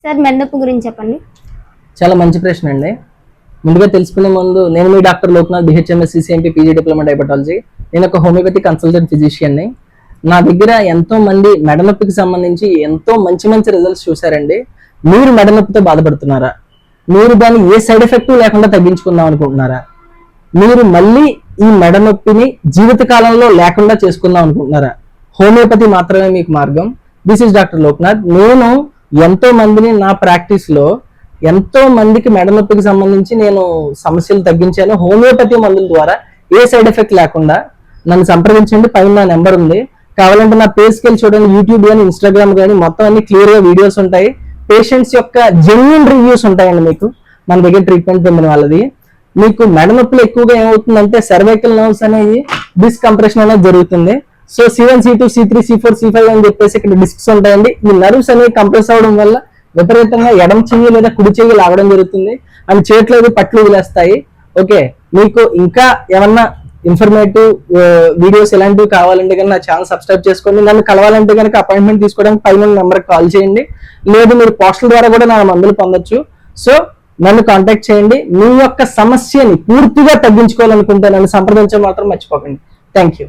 Sir మెడనొప్పి గురించి చెప్పండి. చాలా మంచి ప్రశ్న అండి. ముందుగా తెలుసుకునే ముందు నేను మీ doctor Loknath, BHMS, CCMP, PG diploma diabetology. నేను ఒక హోమియోపతి కన్సల్టెంట్ ఫిజిషియన్ని. నా దగ్గర ఎంతో మంది మెడనొప్పికి సంబంధించి ఎంతో మంచి మంచి రిజల్ట్స్ చూసారండి. మీరు మెడనొప్పితో బాధపడుతున్నారా? మీరు దాన్ని ఏ సైడ్ ఎఫెక్ట్ లేకుండా తగ్గించుకుందాం అనుకుంటున్నారా? మీరు మళ్ళీ ఈ మెడనొప్పిని జీవితకాలంలో లేకుండా చేసుకుందాం అనుకుంటున్నారా? హోమియోపతి మాత్రమే మీకు మార్గం. This is doctor Loknath. నేను ఎంతో మందిని నా ప్రాక్టీస్ లో ఎంతో మందికి మెడనొప్పికి సంబంధించి నేను సమస్యలు తగ్గించాను హోమియోపతి మందుల ద్వారా. ఏ సైడ్ ఎఫెక్ట్ లేకుండా నన్ను సంప్రదించండి. పైన నా నెంబర్ ఉంది. కావాలంటే నా పేజ్కి వెళ్ళి చూడండి. యూట్యూబ్ కానీ ఇన్స్టాగ్రామ్ కానీ మొత్తం అన్ని క్లియర్ గా వీడియోస్ ఉంటాయి. పేషెంట్స్ యొక్క జెన్యూన్ రివ్యూస్ ఉంటాయండి. మీకు మన దగ్గర ట్రీట్మెంట్ పొందిన వాళ్ళది. మీకు మెడనొప్పులు ఎక్కువగా ఏమవుతుందంటే సర్వైకల్ నర్వ్స్ అనేవి డిస్కంప్రెషన్ అనేది జరుగుతుంది. So C1, C2, C3, C4, C5 అని చెప్పేసి ఇక్కడ డిస్క్స్ ఉంటాయండి. ఈ నర్వ్స్ అనేవి కంప్రెస్ అవడం వల్ల విపరీతంగా ఎడమ చెయ్యి లేదా కుడి చెయ్యి లాగడం జరుగుతుంది. అండ్ చేతులు పట్లు వదిలేస్తాయి. ఓకే, మీకు ఇంకా ఏమన్నా ఇన్ఫర్మేటివ్ వీడియోస్ ఇలాంటివి కావాలంటే కనుక నా ఛానల్ సబ్స్క్రైబ్ చేసుకోండి. నన్ను కలవాలంటే కనుక అపాయింట్మెంట్ తీసుకోవడానికి పైన నెంబర్కి కాల్ చేయండి. లేదు మీరు పోస్టల్ ద్వారా కూడా నా మందులు పొందొచ్చు. సో నన్ను కాంటాక్ట్ చేయండి. మీ యొక్క సమస్యని పూర్తిగా తగ్గించుకోవాలనుకుంటే నన్ను సంప్రదించడం మాత్రం మర్చిపోకండి. Thank you.